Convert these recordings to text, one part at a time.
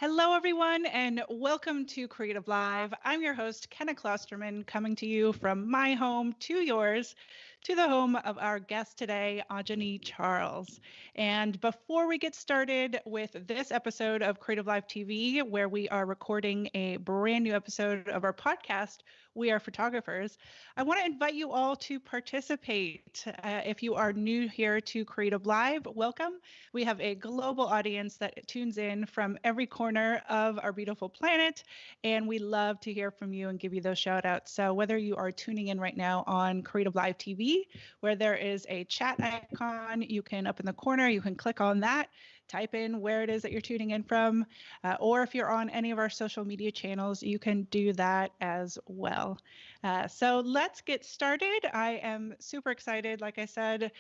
Hello, everyone, and welcome to Creative Live. I'm your host, Kenna Klosterman, coming to you from my home to yours, to the home of our guest today, Ajani Charles. And before we get started with this episode of Creative Live TV, where we are recording a brand new episode of our podcast, We Are Photographers, I want to invite you all to participate. If you are new here to Creative Live, welcome. We have a global audience that tunes in from every corner of our beautiful planet, and we love to hear from you and give you those shout outs. So whether you are tuning in right now on Creative Live TV, where there is a chat icon, you can up in the corner, you can click on that, type in where it is that you're tuning in from, or if you're on any of our social media channels, you can do that as well. So let's get started. I am super excited, like I said,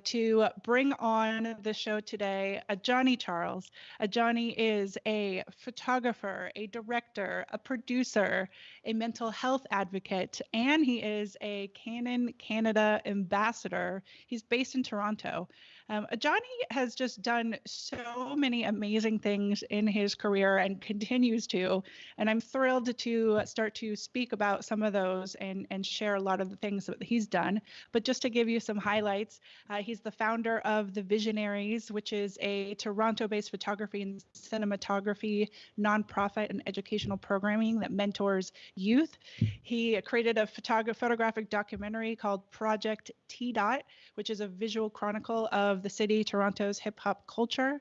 to bring on the show today Ajani Charles. Ajani is a photographer, a director, a producer, a mental health advocate, and he is a Canon Canada ambassador. He's based in Toronto. Ajani has just done so many amazing things in his career and continues to, and I'm thrilled to start to speak about some of those and share a lot of the things that he's done. But just to give you some highlights, he's the founder of The Visionaries, which is a Toronto-based photography and cinematography nonprofit and educational programming that mentors youth. He created a photographic documentary called Project T Dot, which is a visual chronicle of the city Toronto's hip hop culture.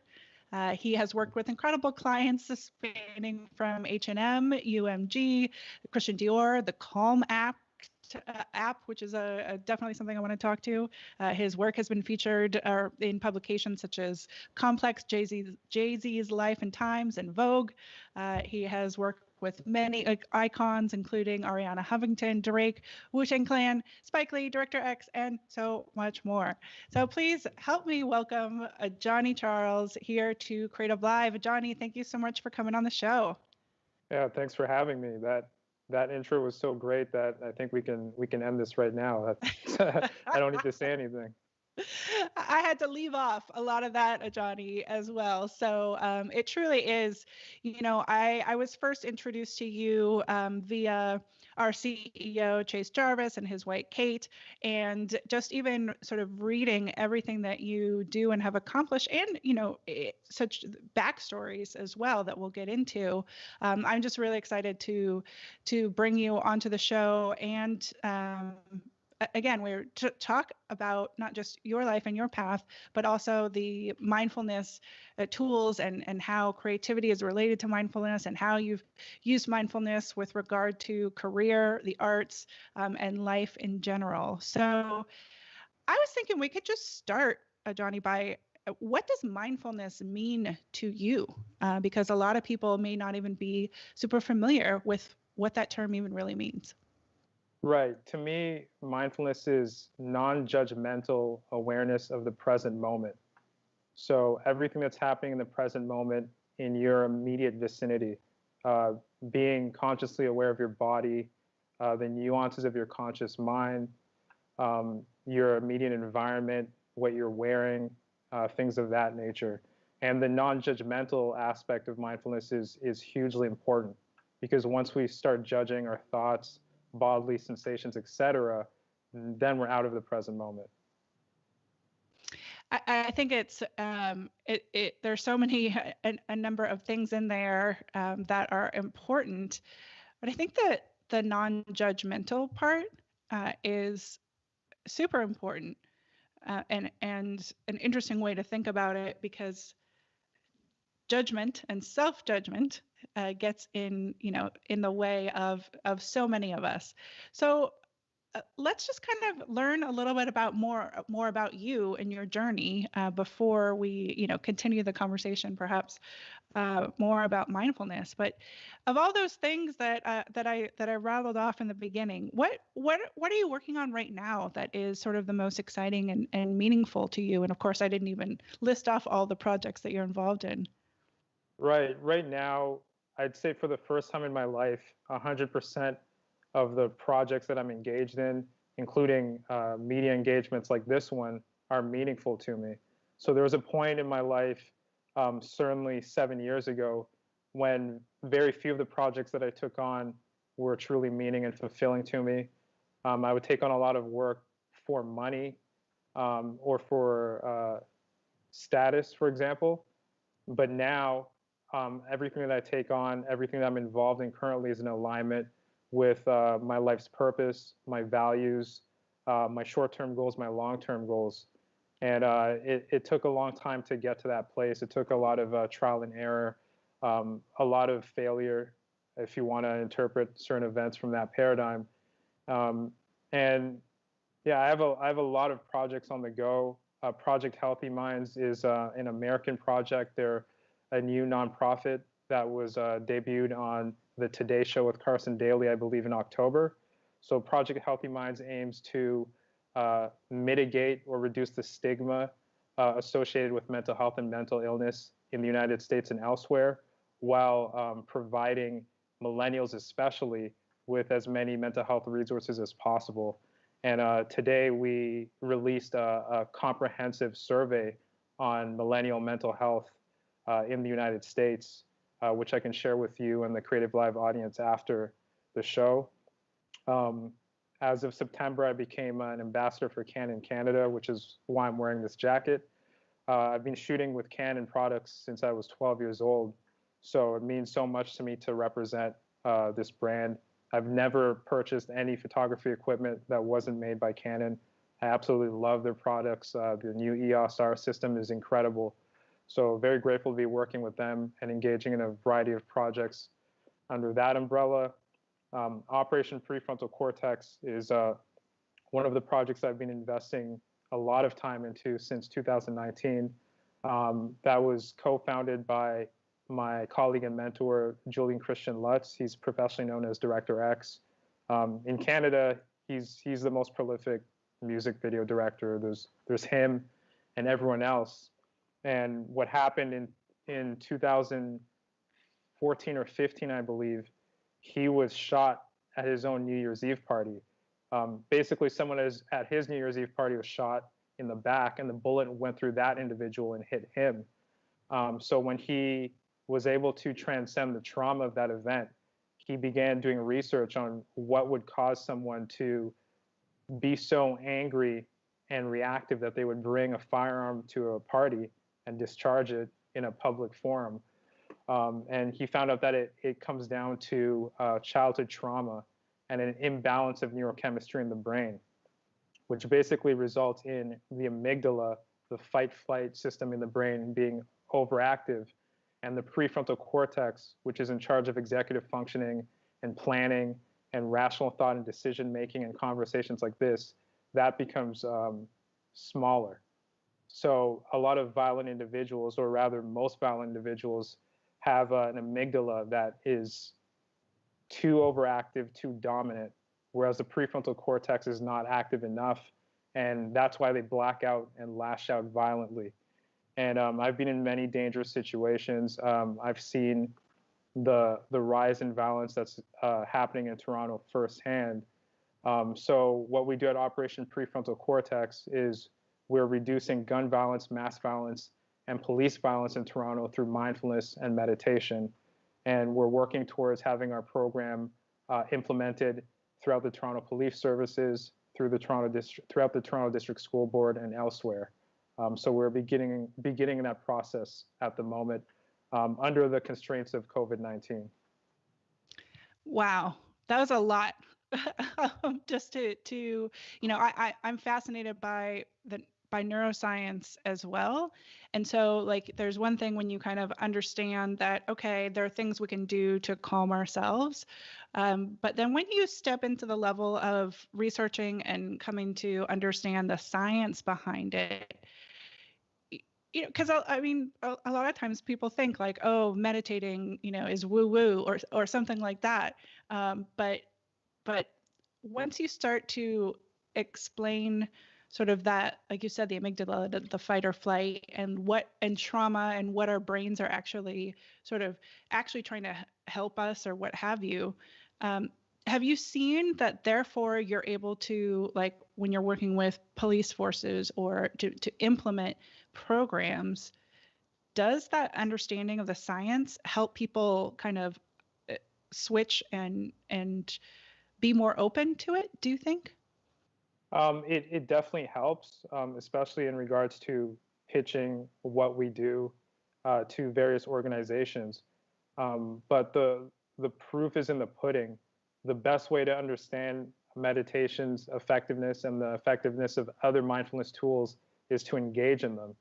He has worked with incredible clients spanning from H&M, UMG, Christian Dior, the Calm app, which is definitely something I want to talk to. His work has been featured in publications such as Complex, Jay-Z's Life and Times, and Vogue. He has worked with many icons, including Ariana Huffington, Drake, Wu-Tang Clan, Spike Lee, Director X, and so much more. So please help me welcome Ajani Charles here to Creative Live. Ajani, thank you so much for coming on the show. Yeah, thanks for having me. That intro was so great that I think we can end this right now. I don't need to say anything. I had to leave off a lot of that, Ajani, as well. So it truly is, I was first introduced to you via our CEO, Chase Jarvis, and his wife, Kate, and just even sort of reading everything that you do and have accomplished and, such backstories as well that we'll get into. I'm just really excited to bring you onto the show and again, we're to talk about not just your life and your path, but also the mindfulness tools and how creativity is related to mindfulness and how you've used mindfulness with regard to career, the arts, and life in general. So I was thinking we could just start, Johnny, by what does mindfulness mean to you? Because a lot of people may not even be super familiar with what that term even really means. Right. To me, mindfulness is non-judgmental awareness of the present moment. So everything that's happening in the present moment in your immediate vicinity, being consciously aware of your body, the nuances of your conscious mind, your immediate environment, what you're wearing, things of that nature. And the non-judgmental aspect of mindfulness is hugely important because once we start judging our thoughts, bodily sensations, etc., then we're out of the present moment. I think it's there's so many a number of things in there that are important, but I think that the non-judgmental part is super important and an interesting way to think about it because judgment and self-judgment gets in the way of so many of us. So let's just kind of learn a little bit about more about you and your journey before we continue the conversation, perhaps more about mindfulness. But of all those things that I rattled off in the beginning, what are you working on right now that is sort of the most exciting and meaningful to you? And of course, I didn't even list off all the projects that you're involved in. Right now, I'd say for the first time in my life, 100% of the projects that I'm engaged in, including media engagements like this one, are meaningful to me. So there was a point in my life, certainly 7 years ago, when very few of the projects that I took on were truly meaning and fulfilling to me. I would take on a lot of work for money, or for status, for example. But now, everything that I take on, everything that I'm involved in currently is in alignment with my life's purpose, my values, my short-term goals, my long-term goals. And it took a long time to get to that place. It took a lot of trial and error, a lot of failure, if you want to interpret certain events from that paradigm. And yeah, I have a lot of projects on the go. Project Healthy Minds is an American project. They're a new nonprofit that was debuted on the Today Show with Carson Daly, I believe, in October. So Project Healthy Minds aims to mitigate or reduce the stigma associated with mental health and mental illness in the United States and elsewhere, while providing millennials especially with as many mental health resources as possible. And today we released a comprehensive survey on millennial mental health in the United States, which I can share with you and the Creative Live audience after the show. As of September, I became an ambassador for Canon Canada, which is why I'm wearing this jacket. I've been shooting with Canon products since I was 12 years old, so it means so much to me to represent this brand. I've never purchased any photography equipment that wasn't made by Canon. I absolutely love their products. The new EOS R system is incredible. So very grateful to be working with them and engaging in a variety of projects under that umbrella. Operation Prefrontal Cortex is one of the projects I've been investing a lot of time into since 2019. That was co-founded by my colleague and mentor, Julian Christian Lutz. He's professionally known as Director X. In Canada, he's the most prolific music video director. There's him and everyone else. And what happened in 2014 or 15, I believe, he was shot at his own New Year's Eve party. Basically, someone at his New Year's Eve party was shot in the back, and the bullet went through that individual and hit him. So when he was able to transcend the trauma of that event, he began doing research on what would cause someone to be so angry and reactive that they would bring a firearm to a party and discharge it in a public forum. And he found out that it comes down to childhood trauma and an imbalance of neurochemistry in the brain, which basically results in the amygdala, the fight-flight system in the brain, being overactive, and the prefrontal cortex, which is in charge of executive functioning and planning and rational thought and decision making and conversations like this, that becomes smaller. So a lot of violent individuals, or rather most violent individuals, have an amygdala that is too overactive, too dominant, whereas the prefrontal cortex is not active enough. And that's why they black out and lash out violently. And I've been in many dangerous situations. I've seen the rise in violence that's happening in Toronto firsthand. So what we do at Operation Prefrontal Cortex is we're reducing gun violence, mass violence, and police violence in Toronto through mindfulness and meditation. And we're working towards having our program implemented throughout the Toronto Police Services, throughout the Toronto District School Board, and elsewhere. So we're beginning that process at the moment under the constraints of COVID-19. Wow, that was a lot. Just to I'm fascinated by neuroscience as well. And so like there's one thing when you kind of understand that, okay, there are things we can do to calm ourselves. But then when you step into the level of researching and coming to understand the science behind it, because I mean, a lot of times people think like, oh, meditating, is woo woo or something like that. But once you start to explain sort of that, like you said, the amygdala, the fight or flight, and trauma and what our brains are actually trying to help us or what have you. Have you seen that therefore you're able to, like when you're working with police forces or to implement programs, does that understanding of the science help people kind of switch and be more open to it, do you think? It definitely helps, especially in regards to pitching what we do to various organizations. But the proof is in the pudding. The best way to understand meditation's effectiveness and the effectiveness of other mindfulness tools is to engage in them.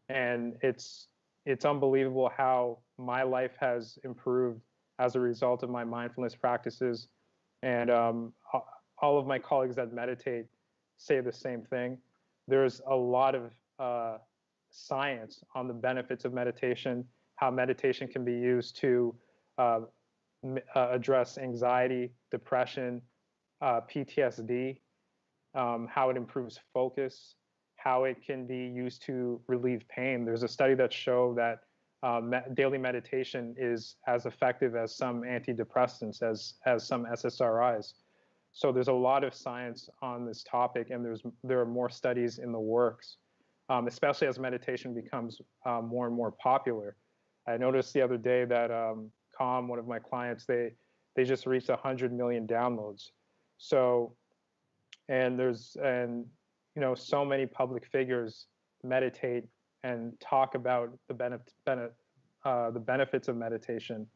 And it's unbelievable how my life has improved as a result of my mindfulness practices. And all of my colleagues that meditate say the same thing. There's a lot of science on the benefits of meditation, how meditation can be used to uh, address anxiety, depression, PTSD, how it improves focus, how it can be used to relieve pain. There's a study that showed that daily meditation is as effective as some antidepressants, as some SSRIs. So there's a lot of science on this topic, and there are more studies in the works, especially as meditation becomes more and more popular. I noticed the other day that Calm, one of my clients, they just reached 100 million downloads. So and so many public figures meditate and talk about the benefits of meditation.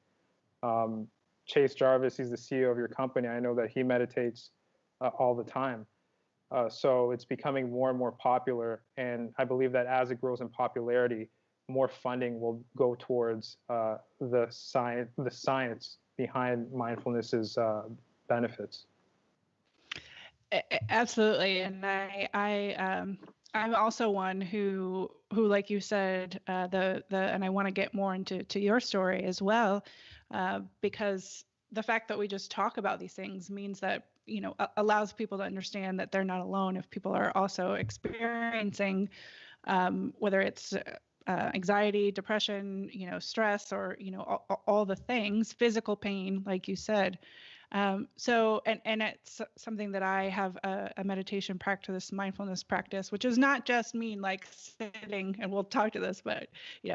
Chase Jarvis, he's the CEO of your company. I know that he meditates all the time. So it's becoming more and more popular, and I believe that as it grows in popularity, more funding will go towards the science behind mindfulness's benefits. Absolutely, and I'm also one who like you said, and I want to get more into your story as well, because the fact that we just talk about these things means that allows people to understand that they're not alone if people are also experiencing whether it's anxiety, depression, stress, or all the things, physical pain, like you said. So, and it's something that I have a meditation practice, mindfulness practice, which is not just mean like sitting, and we'll talk to this, but,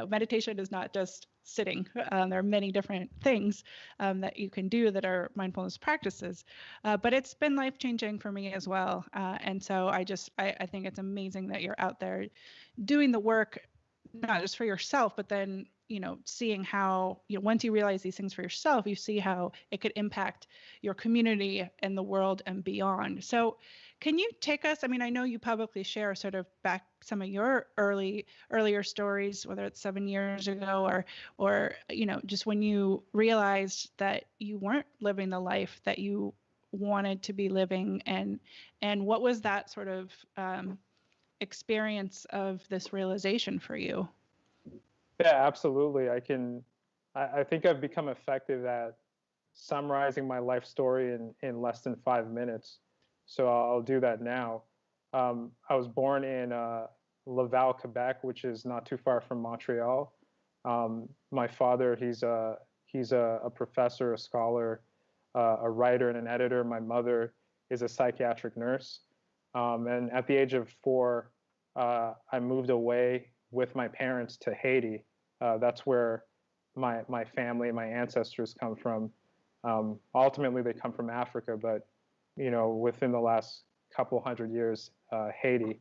meditation is not just sitting. There are many different things that you can do that are mindfulness practices, but it's been life-changing for me as well. And so I think it's amazing that you're out there doing the work, not just for yourself, but then seeing how once you realize these things for yourself, you see how it could impact your community and the world and beyond. So can you take us, I mean, I know you publicly share sort of back some of your earlier stories, whether it's 7 years ago or just when you realized that you weren't living the life that you wanted to be living, and what was that sort of experience of this realization for you? Yeah, absolutely. I think I've become effective at summarizing my life story in less than 5 minutes. So I'll do that now. I was born in Laval, Quebec, which is not too far from Montreal. My father, he's a professor, a scholar, a writer, and an editor. My mother is a psychiatric nurse. And at the age of 4, I moved away with my parents to Haiti. That's where my family, my ancestors come from. Ultimately, they come from Africa, but within the last couple hundred years, Haiti.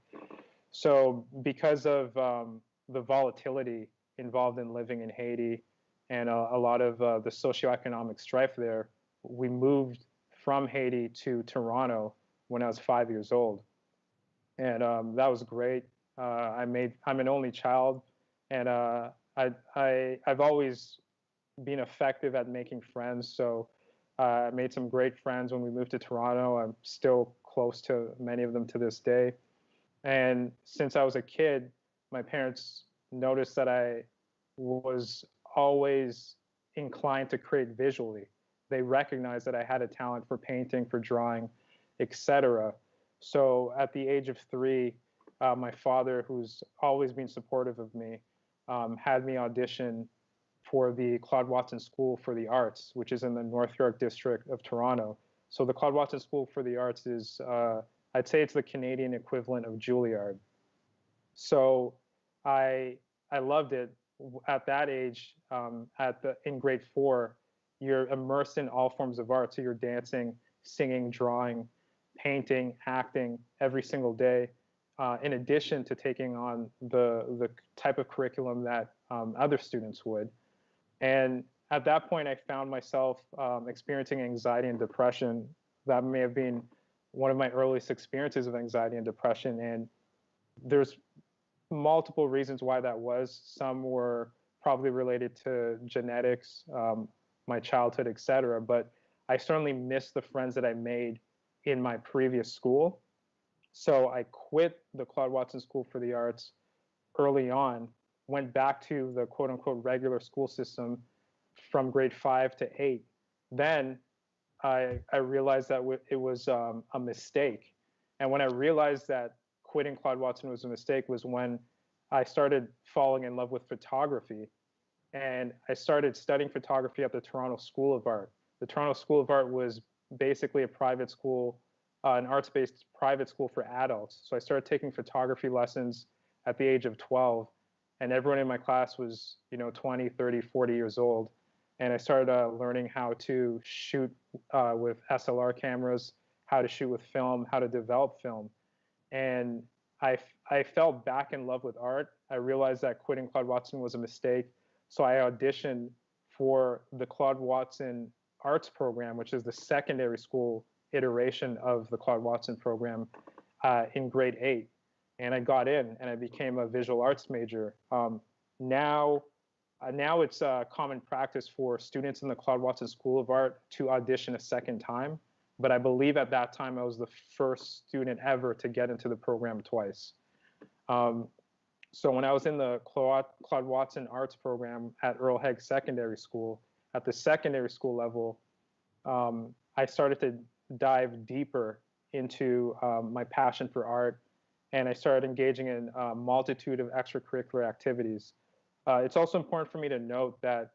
So because of the volatility involved in living in Haiti and a lot of the socioeconomic strife there, we moved from Haiti to Toronto when I was 5 years old, and that was great. I'm an only child, and I've always been effective at making friends. So I made some great friends when we moved to Toronto. I'm still close to many of them to this day. And since I was a kid, my parents noticed that I was always inclined to create visually. They recognized that I had a talent for painting, for drawing, etc. So at the age of 3, my father, who's always been supportive of me, had me audition for the Claude Watson School for the Arts, which is in the North York district of Toronto. So the Claude Watson School for the Arts is, I'd say it's the Canadian equivalent of Juilliard. So I loved it. at that age, in grade 4, you're immersed in all forms of art. So you're dancing, singing, drawing, painting, acting every single day, in addition to taking on the type of curriculum that other students would. And at that point, I found myself experiencing anxiety and depression. That may have been one of my earliest experiences of anxiety and depression. And there's multiple reasons why that was. Some were probably related to genetics, my childhood, etc. But I certainly missed the friends that I made in my previous school. So I quit the Claude Watson School for the Arts early on, went back to the quote unquote regular school system from grade 5 to 8. Then I realized that it was a mistake. And when I realized that quitting Claude Watson was a mistake was when I started falling in love with photography. And I started studying photography at the Toronto School of Art. The Toronto School of Art was basically a private school, an arts-based private school for adults. So I started taking photography lessons at the age of 12. And everyone in my class was, 20, 30, 40 years old. And I started learning how to shoot with SLR cameras, how to shoot with film, how to develop film. And I fell back in love with art. I realized that quitting Claude Watson was a mistake. So I auditioned for the Claude Watson Arts program, which is the secondary school iteration of the Claude Watson program, in grade 8. And I got in and I became a visual arts major. Now it's common practice for students in the Claude Watson School of Art to audition a second time. But I believe at that time I was the first student ever to get into the program twice. So when I was in the Claude Watson Arts program at Earl Haig Secondary School, at the secondary school level, I started to dive deeper into my passion for art, and I started engaging in a multitude of extracurricular activities. It's also important for me to note that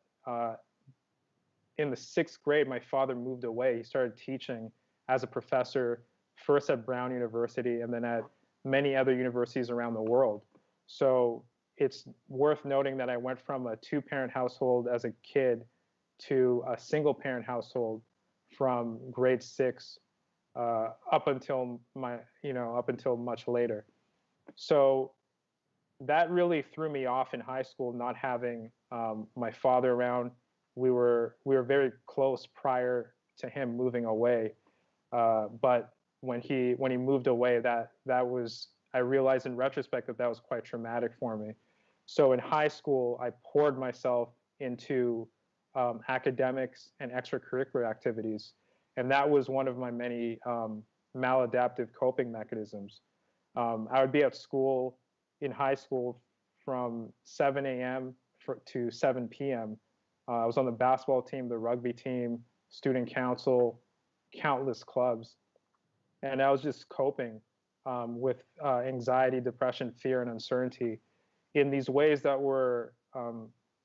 in the 6th grade, my father moved away. He started teaching as a professor, first at Brown University and then at many other universities around the world. So it's worth noting that I went from a 2-parent household as a kid to a single-parent household from grade 6 up until much later. So that really threw me off in high school, not having my father around. We were very close prior to him moving away, but when he moved away, that was, I realized in retrospect that was quite traumatic for me. So in high school, I poured myself into academics and extracurricular activities, and that was one of my many maladaptive coping mechanisms. I would be at school in high school from 7 a.m. to 7 p.m. I was on the basketball team, the rugby team, student council, countless clubs. And I was just coping with anxiety, depression, fear, and uncertainty in these ways that were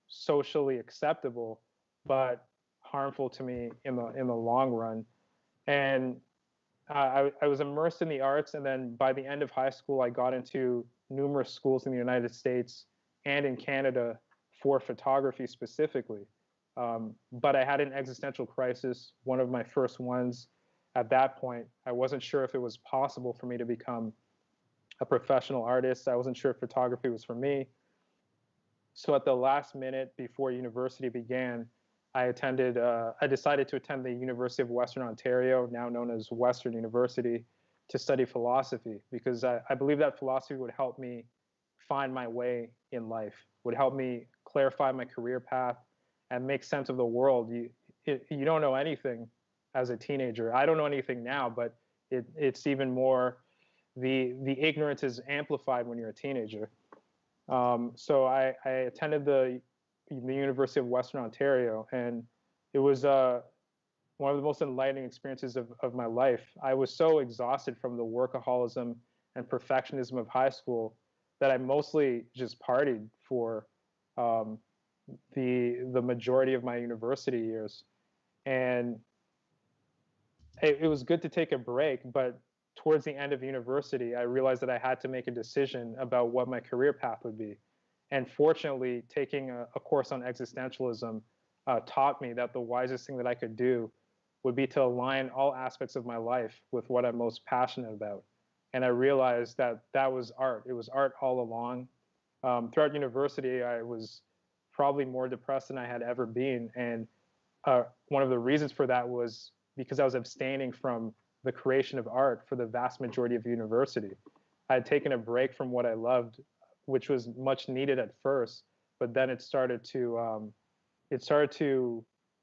socially acceptable, but harmful to me in the long run. And I was immersed in the arts, and then by the end of high school, I got into numerous schools in the United States and in Canada for photography specifically. But I had an existential crisis, one of my first ones. At that point, I wasn't sure if it was possible for me to become a professional artist. I wasn't sure if photography was for me. So at the last minute before university began, I decided to attend the University of Western Ontario, now known as Western University, to study philosophy, because I believe that philosophy would help me find my way in life, would help me clarify my career path and make sense of the world. You don't know anything as a teenager. I don't know anything now, but it's even more, the ignorance is amplified when you're a teenager. So I attended the University of Western Ontario, and it was one of the most enlightening experiences of my life. I was so exhausted from the workaholism and perfectionism of high school that I mostly just partied for the majority of my university years. And it was good to take a break, but towards the end of university, I realized that I had to make a decision about what my career path would be. And fortunately, taking a course on existentialism taught me that the wisest thing that I could do would be to align all aspects of my life with what I'm most passionate about. And I realized that that was art. It was art all along. Throughout university, I was probably more depressed than I had ever been. And one of the reasons for that was because I was abstaining from the creation of art for the vast majority of university. I had taken a break from what I loved, which was much needed at first, but then it started to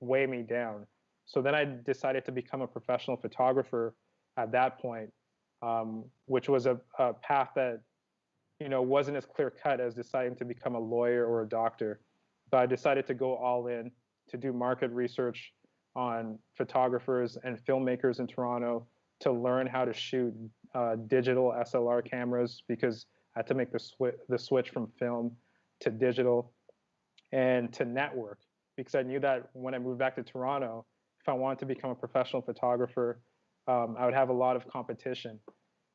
weigh me down. So then I decided to become a professional photographer at that point, which was a path that wasn't as clear cut as deciding to become a lawyer or a doctor. But I decided to go all in to do market research on photographers and filmmakers in Toronto to learn how to shoot digital SLR cameras because I had to make the switch from film to digital and to network because I knew that when I moved back to Toronto, if I wanted to become a professional photographer, I would have a lot of competition.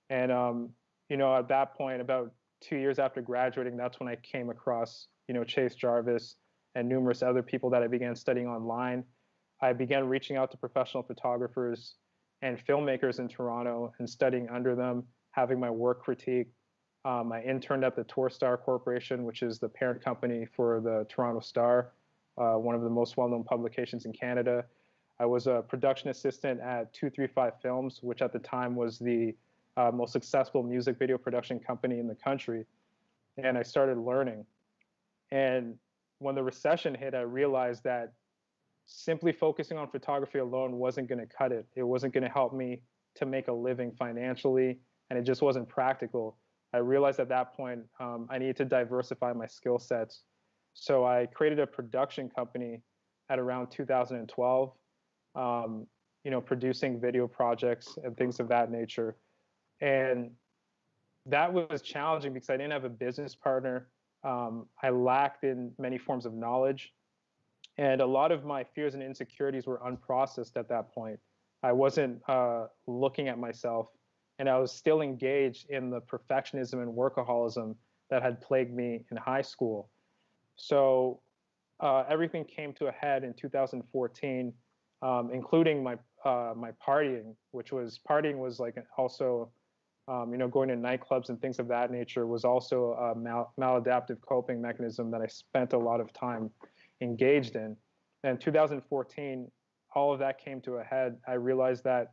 And at that point, about 2 years after graduating, that's when I came across Chase Jarvis and numerous other people that I began studying online. I began reaching out to professional photographers and filmmakers in Toronto and studying under them, having my work critiqued. I interned at the Tour Star Corporation, which is the parent company for the Toronto Star, one of the most well-known publications in Canada. I was a production assistant at 235 Films, which at the time was the most successful music video production company in the country. And I started learning. And when the recession hit, I realized that simply focusing on photography alone wasn't going to cut it. It wasn't going to help me to make a living financially, and it just wasn't practical. I realized at that point I needed to diversify my skill sets. So I created a production company at around 2012, producing video projects and things of that nature. And that was challenging because I didn't have a business partner. I lacked in many forms of knowledge. And a lot of my fears and insecurities were unprocessed at that point. I wasn't looking at myself, and I was still engaged in the perfectionism and workaholism that had plagued me in high school. So everything came to a head in 2014, including my partying, partying was like also going to nightclubs and things of that nature was also a maladaptive coping mechanism that I spent a lot of time engaged in. And 2014, all of that came to a head. I realized that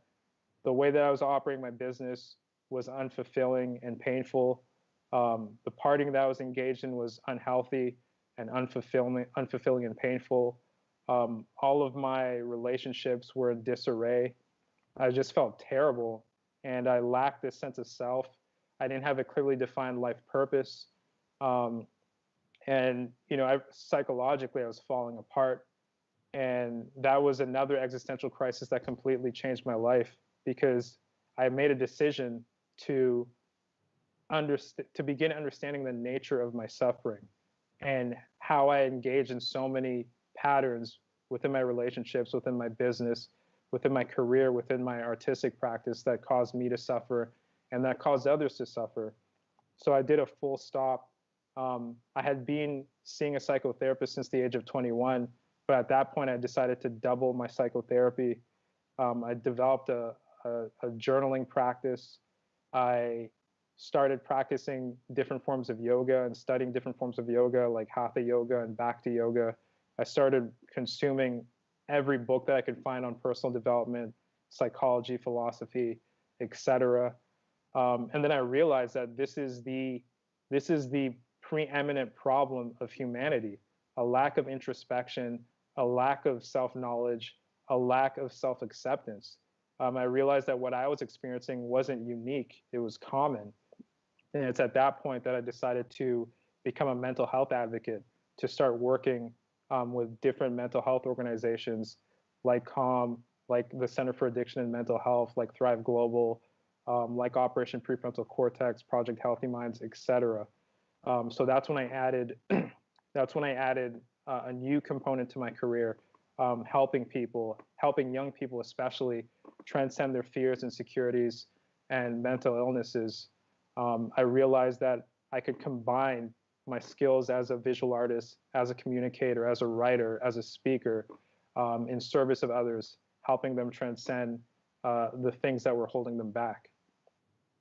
the way that I was operating my business was unfulfilling and painful. The partying that I was engaged in was unhealthy and unfulfilling and painful. All of my relationships were in disarray. I just felt terrible, and I lacked this sense of self. I didn't have a clearly defined life purpose. And psychologically I was falling apart, and that was another existential crisis that completely changed my life because I made a decision to begin understanding the nature of my suffering and how I engage in so many patterns within my relationships, within my business, within my career, within my artistic practice that caused me to suffer and that caused others to suffer. So I did a full stop. I had been seeing a psychotherapist since the age of 21, but at that point I decided to double my psychotherapy. I developed a journaling practice. I started practicing different forms of yoga and studying different forms of yoga like hatha yoga and bhakti yoga. I started consuming every book that I could find on personal development, psychology, philosophy, etc. And then I realized that this is the preeminent problem of humanity: a lack of introspection, a lack of self-knowledge, a lack of self-acceptance. I realized that what I was experiencing wasn't unique; it was common. And it's at that point that I decided to become a mental health advocate, to start working with different mental health organizations like CALM, like the Center for Addiction and Mental Health, like Thrive Global, like Operation Prefrontal Cortex, Project Healthy Minds, etc. So that's when I added a new component to my career, helping young people especially transcend their fears, insecurities, and mental illnesses. I realized that I could combine my skills as a visual artist, as a communicator, as a writer, as a speaker, in service of others, helping them transcend the things that were holding them back.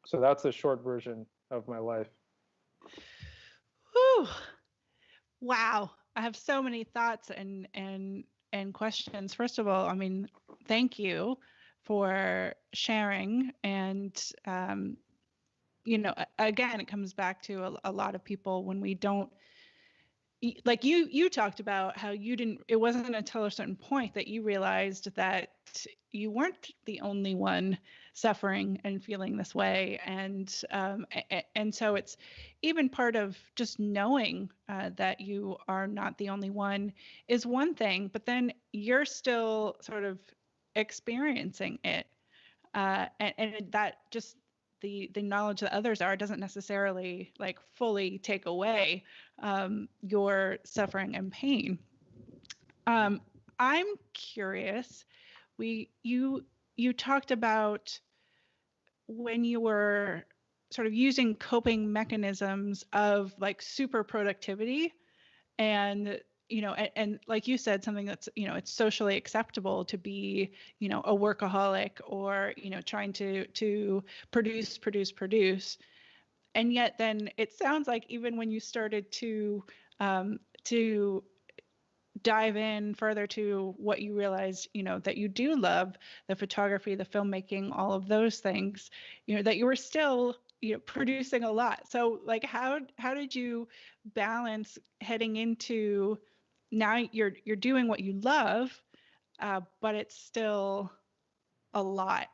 So that's the short version of my life. Whew. Wow. I have so many thoughts and questions. First of all, I mean, thank you for sharing. And again, it comes back to a lot of people when we don't, like you talked about how it wasn't until a certain point that you realized that you weren't the only one suffering and feeling this way. And so it's even part of just knowing that you are not the only one is one thing, but then you're still sort of experiencing it. And that just the knowledge that others are doesn't necessarily like fully take away your suffering and pain. I'm curious. You talked about when you were sort of using coping mechanisms of like super productivity and and like you said, something that's it's socially acceptable to be a workaholic or trying to produce, and yet then it sounds like even when you started to dive in further to what you realized that you do love, the photography, the filmmaking, all of those things, that you were still producing a lot. So like how did you balance heading into now you're doing what you love, but it's still a lot?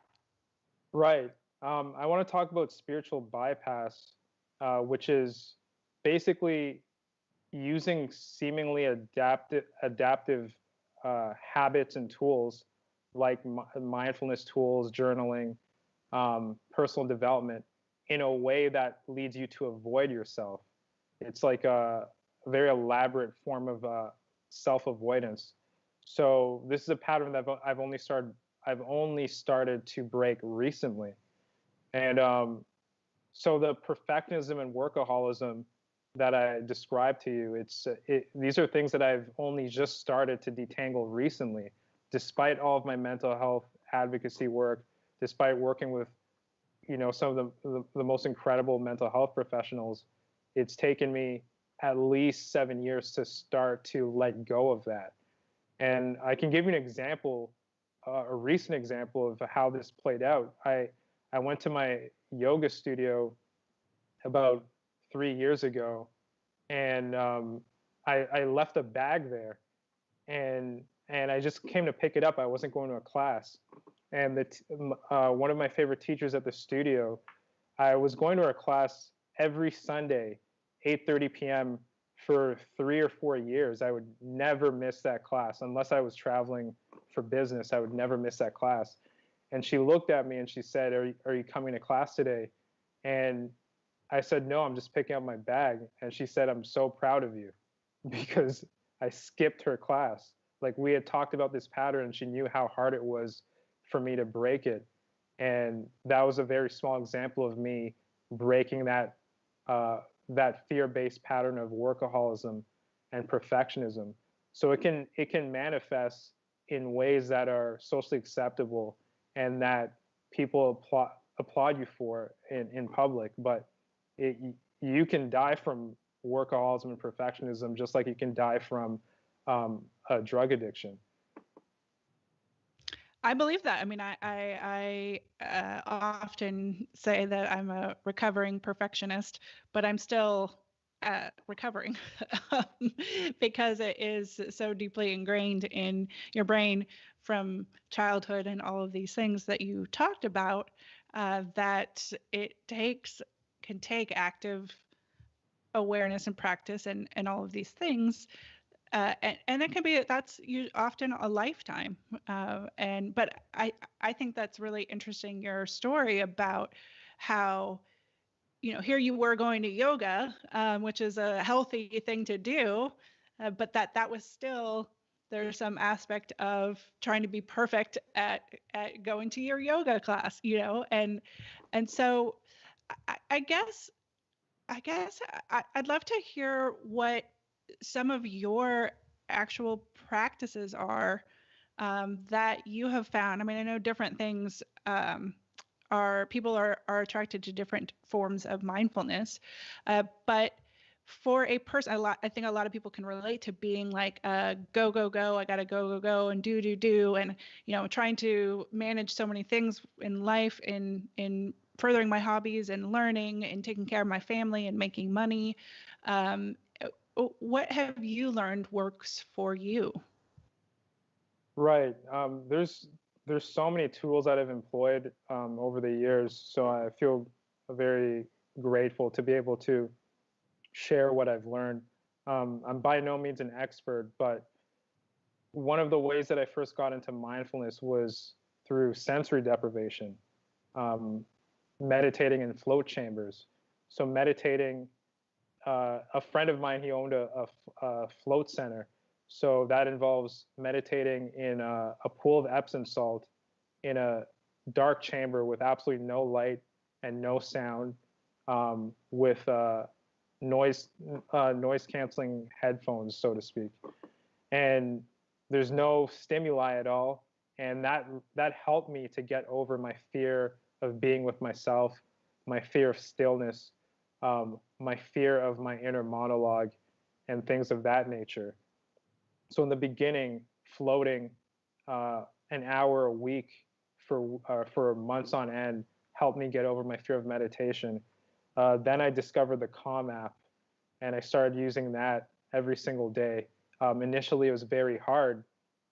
Right. I want to talk about spiritual bypass, which is basically using seemingly adaptive habits and tools like mindfulness tools, journaling, personal development in a way that leads you to avoid yourself. It's like a very elaborate form of self-avoidance. So this is a pattern that I've only started to break recently. And so the perfectionism and workaholism that I described to you, these are things that I've only just started to detangle recently, despite all of my mental health advocacy work, despite working with some of the most incredible mental health professionals. It's taken me at least 7 years to start to let go of that. And I can give you an example, a recent example of how this played out. I went to my yoga studio about 3 years ago, and I left a bag there, and I just came to pick it up. I wasn't going to a class, and one of my favorite teachers at the studio, I was going to her class every Sunday, 8:30 p.m. for 3 or 4 years. I would never miss that class unless I was traveling for business. I would never miss that class. And she looked at me and she said, "Are you coming to class today?" And I said, "No, I'm just picking up my bag." And she said, "I'm so proud of you," because I skipped her class. Like, we had talked about this pattern and she knew how hard it was for me to break it. And that was a very small example of me breaking that fear-based pattern of workaholism and perfectionism. So it can manifest in ways that are socially acceptable and that people applaud you for in public. But you can die from workaholism and perfectionism just like you can die from a drug addiction. I believe that. I mean, I often say that I'm a recovering perfectionist, but I'm still recovering um, because it is so deeply ingrained in your brain from childhood and all of these things that you talked about, that can take active awareness and practice and all of these things, and it can be often a lifetime. But I think that's really interesting, your story about how here you were going to yoga, which is a healthy thing to do, but that was still, there's some aspect of trying to be perfect at going to your yoga class, and so I guess I guess I'd love to hear what some of your actual practices are that you have found. I mean, I know different things are people are attracted to different forms of mindfulness, but for a person, I think a lot of people can relate to being like go go go. I gotta go go go and do, and trying to manage so many things in life, in furthering my hobbies and learning and taking care of my family and making money. Um, what have you learned works for you? Right. There's so many tools that I've employed over the years, so I feel very grateful to be able to share what I've learned. I'm by no means an expert, but one of the ways that I first got into mindfulness was through sensory deprivation, um, meditating in float chambers. So meditating, a friend of mine, he owned a float center. So that involves meditating in a pool of Epsom salt in a dark chamber with absolutely no light and no sound, with noise noise canceling headphones, so to speak. And there's no stimuli at all, and that helped me to get over my fear of being with myself, my fear of stillness, my fear of my inner monologue, and things of that nature. So in the beginning, floating an hour a week for months on end helped me get over my fear of meditation. Then I discovered the Calm app, and I started using that every single day. Initially, it was very hard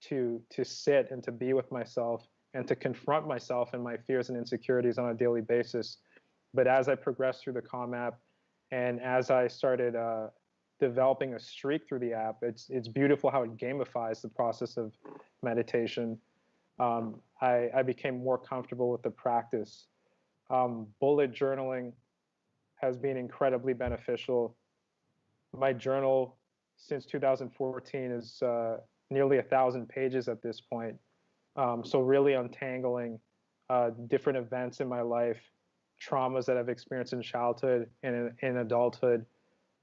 to sit and to be with myself and to confront myself and my fears and insecurities on a daily basis. But as I progressed through the Calm app, and as I started developing a streak through the app, it's beautiful how it gamifies the process of meditation. I became more comfortable with the practice. Bullet journaling has been incredibly beneficial. My journal since 2014 is nearly 1,000 pages at this point. So really untangling different events in my life, traumas that I've experienced in childhood and in adulthood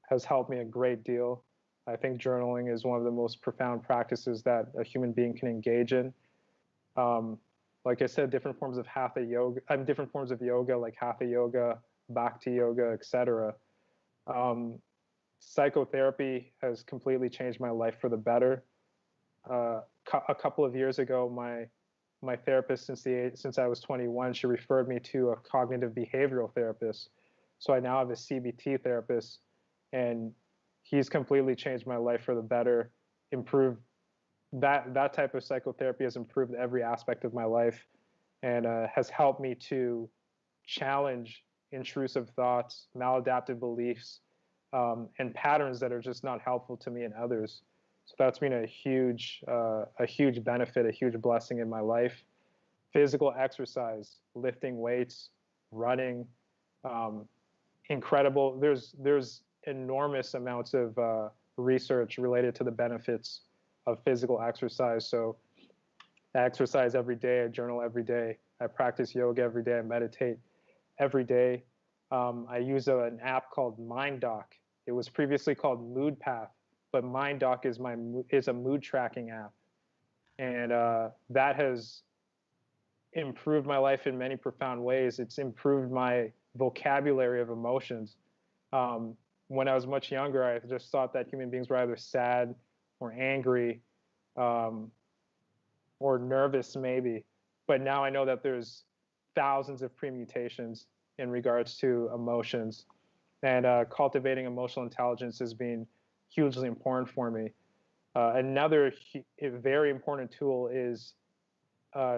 has helped me a great deal. I think journaling is one of the most profound practices that a human being can engage in. Um, like I said, different forms of hatha yoga, different forms of yoga like hatha yoga, bhakti yoga, etc. Um, Psychotherapy has completely changed my life for the better. A couple of years ago, my therapist, since I was 21, she referred me to a cognitive behavioral therapist. So I now have a CBT therapist, and he's completely changed my life for the better. Improved that type of psychotherapy has improved every aspect of my life, and has helped me to challenge intrusive thoughts, maladaptive beliefs, and patterns that are just not helpful to me and others. So that's been a huge benefit, a huge blessing in my life. Physical exercise, lifting weights, running, um, incredible. There's enormous amounts of research related to the benefits of physical exercise. So I exercise every day. I journal every day. I practice yoga every day. I meditate every day. I use an app called MindDoc. It was previously called MoodPath, but MindDoc is a mood tracking app, and that has improved my life in many profound ways. It's improved my vocabulary of emotions. Um, when I was much younger, I just thought that human beings were either sad or angry, um, or nervous, maybe. But now I know that there's thousands of permutations in regards to emotions, and cultivating emotional intelligence has been hugely important for me. Another very important tool is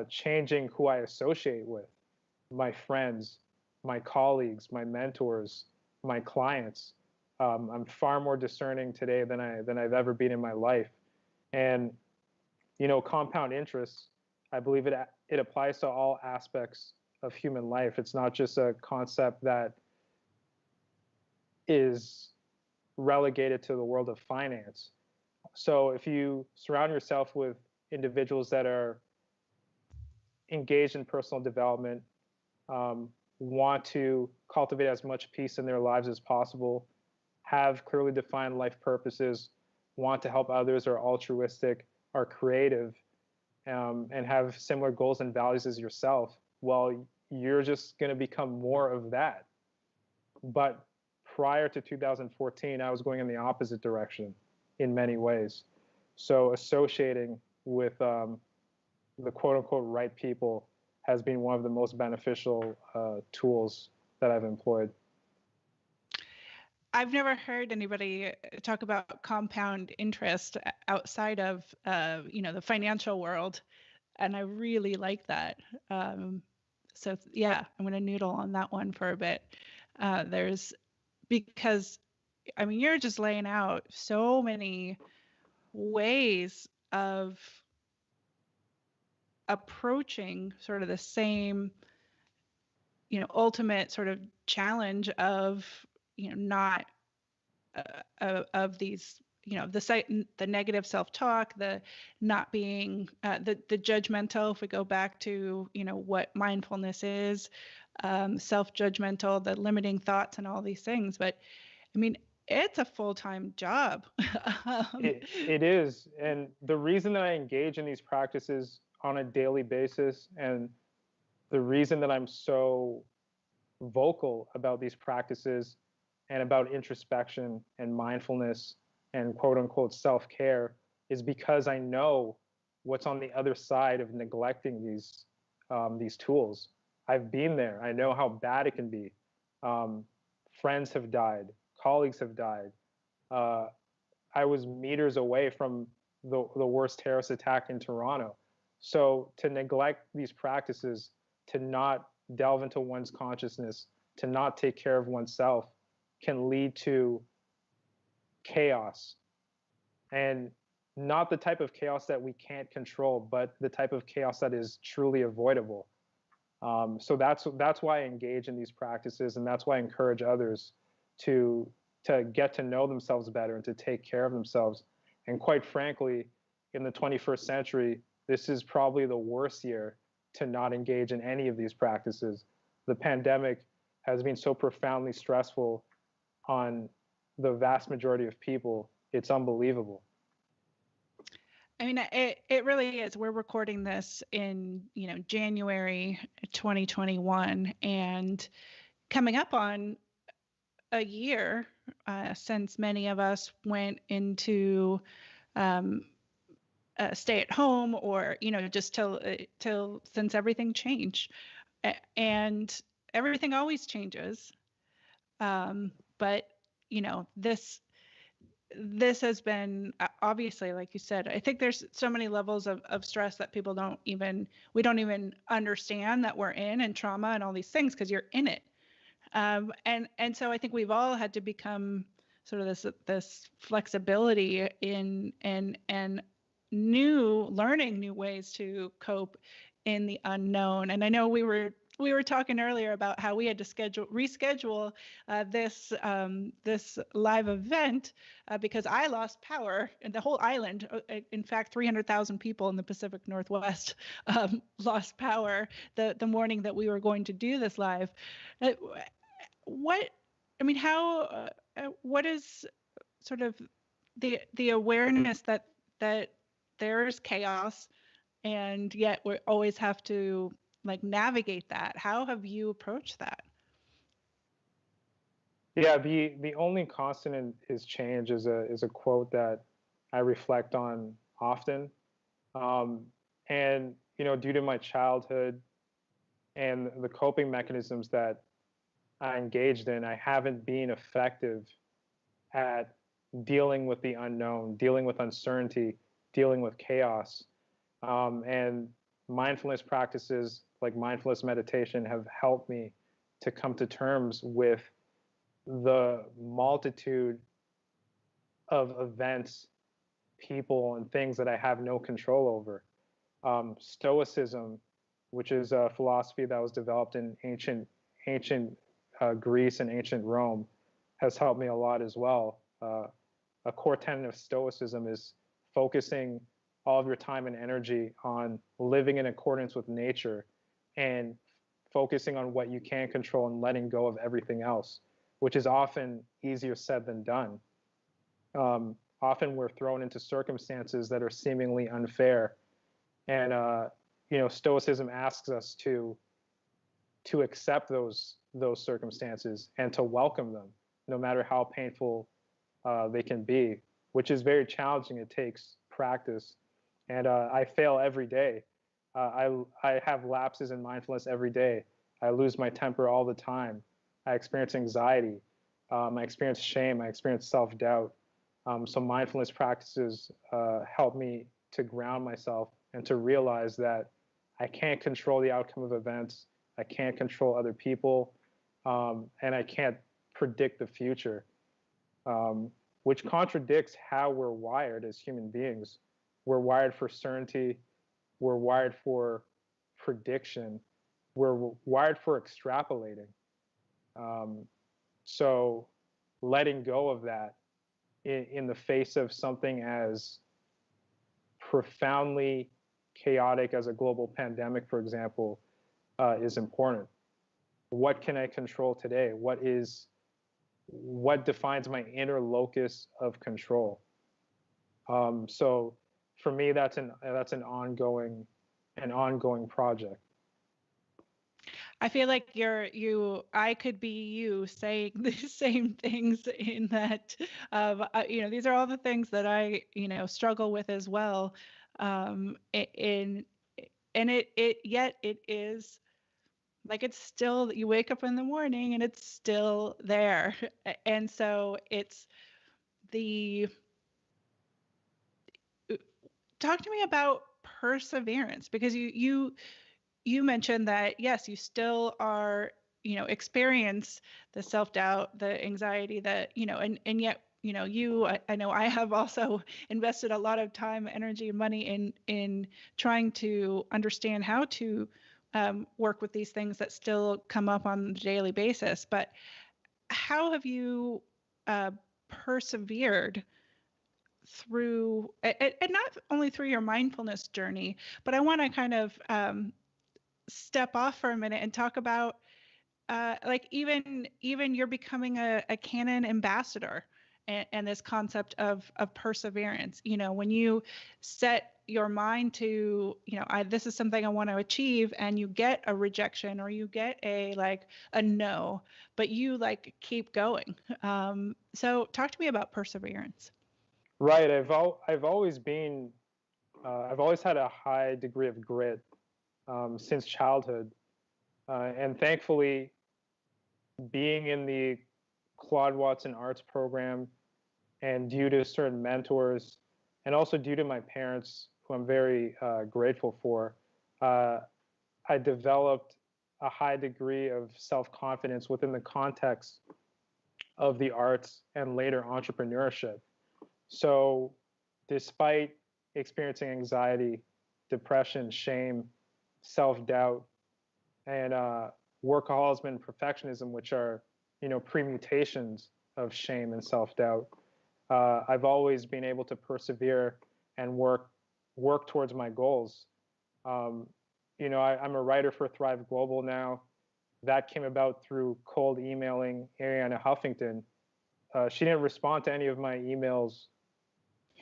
changing who I associate with, my friends, my colleagues, my mentors, my clients. I'm far more discerning today than I've ever been in my life, and compound interest. I believe it applies to all aspects of human life. It's not just a concept that is relegated to the world of finance. So if you surround yourself with individuals that are engaged in personal development, um, want to cultivate as much peace in their lives as possible, have clearly defined life purposes, want to help others, are altruistic, are creative, and have similar goals and values as yourself, well, you're just going to become more of that. But prior to 2014, I was going in the opposite direction in many ways. So associating with the quote unquote right people has been one of the most beneficial tools that I've employed. I've never heard anybody talk about compound interest outside of, the financial world, and I really like that. So yeah, I'm going to noodle on that one for a bit. Because I mean, you're just laying out so many ways of approaching sort of the same, ultimate sort of challenge of, not of these, the negative self-talk, the not being the judgmental. If we go back to what mindfulness is, self-judgmental, the limiting thoughts, and all these things. But I mean, it's a full-time job. It is, and the reason that I engage in these practices on a daily basis, and the reason that I'm so vocal about these practices and about introspection and mindfulness and quote unquote self-care is because I know what's on the other side of neglecting these tools. I've been there. I know how bad it can be. Friends have died. Colleagues have died. I was meters away from the worst terrorist attack in Toronto. So to neglect these practices, to not delve into one's consciousness, to not take care of oneself, can lead to chaos. And not the type of chaos that we can't control, but the type of chaos that is truly avoidable. So that's why I engage in these practices, and that's why I encourage others to get to know themselves better and to take care of themselves. And quite frankly, in the 21st century, this is probably the worst year to not engage in any of these practices. The pandemic has been so profoundly stressful on the vast majority of people. It's unbelievable. I mean, it really is. We're recording this in, January 2021, and coming up on a year since many of us went into stay at home, or just till since everything changed, and everything always changes. But this has been obviously, like you said, I think there's so many levels of stress that we don't even understand that we're in, and trauma and all these things, because you're in it. And so I think we've all had to become sort of this flexibility in and learning new ways to cope in the unknown. And I know we were talking earlier about how we had to reschedule this live event because I lost power, and the whole island, in fact, 300,000 people in the Pacific Northwest lost power the morning that we were going to do this live. What I mean, how what is sort of the awareness that there's chaos, and yet we always have to like navigate that? How have you approached that? Yeah, the only constant is change is a quote that I reflect on often. Um, and due to my childhood and the coping mechanisms that I engaged in, I haven't been effective at dealing with the unknown, dealing with uncertainty, dealing with chaos. And mindfulness practices like mindfulness meditation have helped me to come to terms with the multitude of events, people, and things that I have no control over. Stoicism, which is a philosophy that was developed in ancient Greece and ancient Rome, has helped me a lot as well. A core tenet of Stoicism is focusing all of your time and energy on living in accordance with nature and focusing on what you can control and letting go of everything else, which is often easier said than done. Often we're thrown into circumstances that are seemingly unfair, and Stoicism asks us to accept those circumstances and to welcome them, no matter how painful they can be, which is very challenging. It takes practice, and I fail every day. I have lapses in mindfulness every day. I lose my temper all the time. I experience anxiety. I experience shame. I experience self-doubt. So mindfulness practices help me to ground myself and to realize that I can't control the outcome of events. I can't control other people, and I can't predict the future, which contradicts how we're wired as human beings. We're wired for certainty. We're wired for prediction. We're wired for extrapolating. So letting go of that in the face of something as profoundly chaotic as a global pandemic, for example, is important. What can I control today? What defines my inner locus of control? So for me, that's an ongoing project. I feel like I could be you saying the same things in that, these are all the things that I, struggle with as well. And yet it is like, it's still, you wake up in the morning and it's still there. And so it's talk to me about perseverance, because you mentioned that, yes, you still are, experience the self-doubt, the anxiety, that, and yet, I know I have also invested a lot of time, energy, and money in trying to understand how to work with these things that still come up on a daily basis. But how have you persevered through, and not only through your mindfulness journey, but I want to kind of step off for a minute and talk about like even you're becoming a Canon ambassador, and this concept of perseverance. When you set your mind to, this is something I want to achieve, and you get a rejection or you get a no, but you keep going. So talk to me about perseverance. Right. I've always been I've always had a high degree of grit since childhood, and thankfully, being in the Claude Watson Arts program, and due to certain mentors, and also due to my parents, who I'm very grateful for, I developed a high degree of self-confidence within the context of the arts and later entrepreneurship. So, despite experiencing anxiety, depression, shame, self-doubt, and workaholism and perfectionism, which are, permutations of shame and self-doubt, I've always been able to persevere and work towards my goals. I'm a writer for Thrive Global now. That came about through cold emailing Ariana Huffington. She didn't respond to any of my emails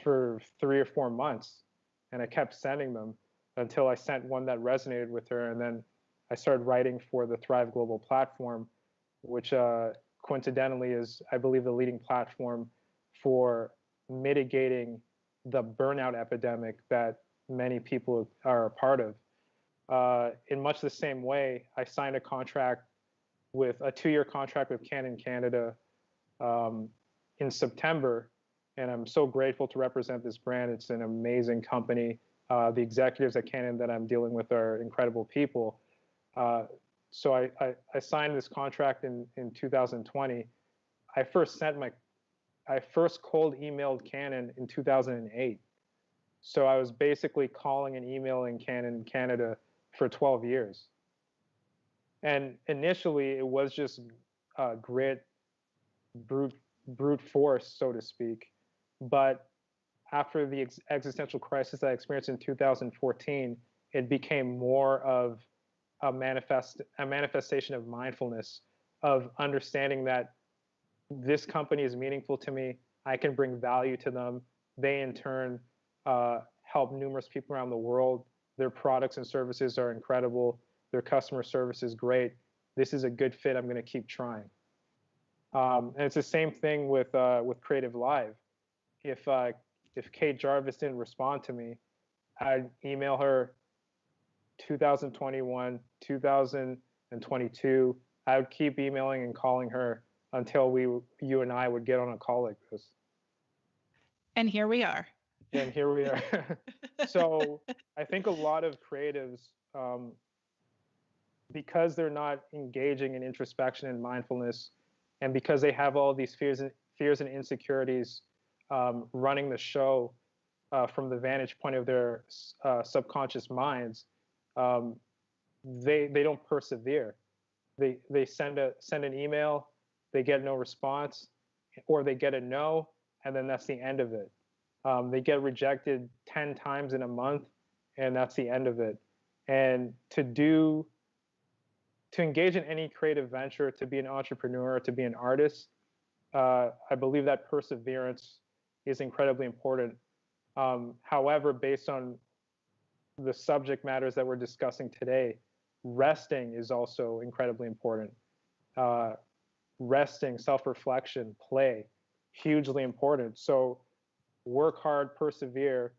for 3 or 4 months, and I kept sending them until I sent one that resonated with her, and then I started writing for the Thrive Global platform, which coincidentally is, I believe, the leading platform for mitigating the burnout epidemic that many people are a part of. In much the same way, I signed a 2-year contract with Canon Canada in September, and I'm so grateful to represent this brand. It's an amazing company. The executives at Canon that I'm dealing with are incredible people. So I signed this contract in 2020. I first cold emailed Canon in 2008. So I was basically calling and emailing Canon in Canada for 12 years. And initially, it was just grit, brute force, so to speak. But after the existential crisis I experienced in 2014, it became more of a manifestation of mindfulness, of understanding that this company is meaningful to me. I can bring value to them. They in turn help numerous people around the world. Their products and services are incredible. Their customer service is great. This is a good fit. I'm going to keep trying. And it's the same thing with CreativeLive. If Kate Jarvis didn't respond to me, I'd email her 2021, 2022. I would keep emailing and calling her until you and I would get on a call like this. And here we are. And here we are. So I think a lot of creatives, because they're not engaging in introspection and mindfulness, and because they have all these fears and insecurities running the show from the vantage point of their subconscious minds, they don't persevere. They send an email, they get no response, or they get a no, and then that's the end of it. They get rejected 10 times in a month, and that's the end of it. And to engage in any creative venture, to be an entrepreneur, to be an artist, I believe that perseverance is incredibly important. However, based on the subject matters that we're discussing today, resting is also incredibly important. Resting, self-reflection, play, hugely important. So work hard, persevere,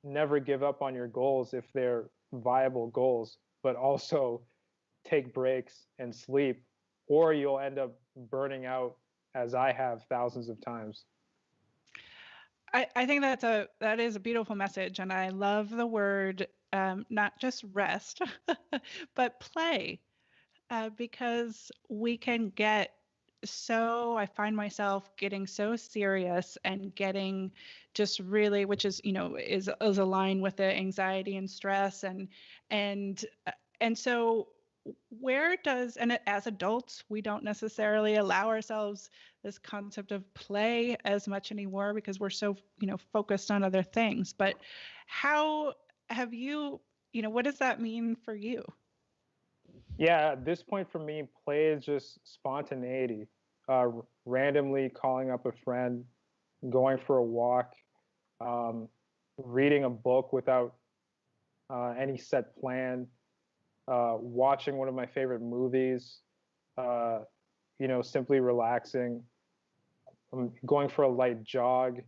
never give up on your goals if they're viable goals, but also take breaks and sleep, or you'll end up burning out, as I have thousands of times. I think that is a beautiful message, and I love the word not just rest, but play, because we can get I find myself getting so serious and getting just really, which is is aligned with the anxiety and stress and so as adults, we don't necessarily allow ourselves this concept of play as much anymore because we're so focused on other things. But how have you, what does that mean for you? Yeah, at this point for me, play is just spontaneity. Randomly calling up a friend, going for a walk, reading a book without any set plan, watching one of my favorite movies, simply relaxing, going for a light jog,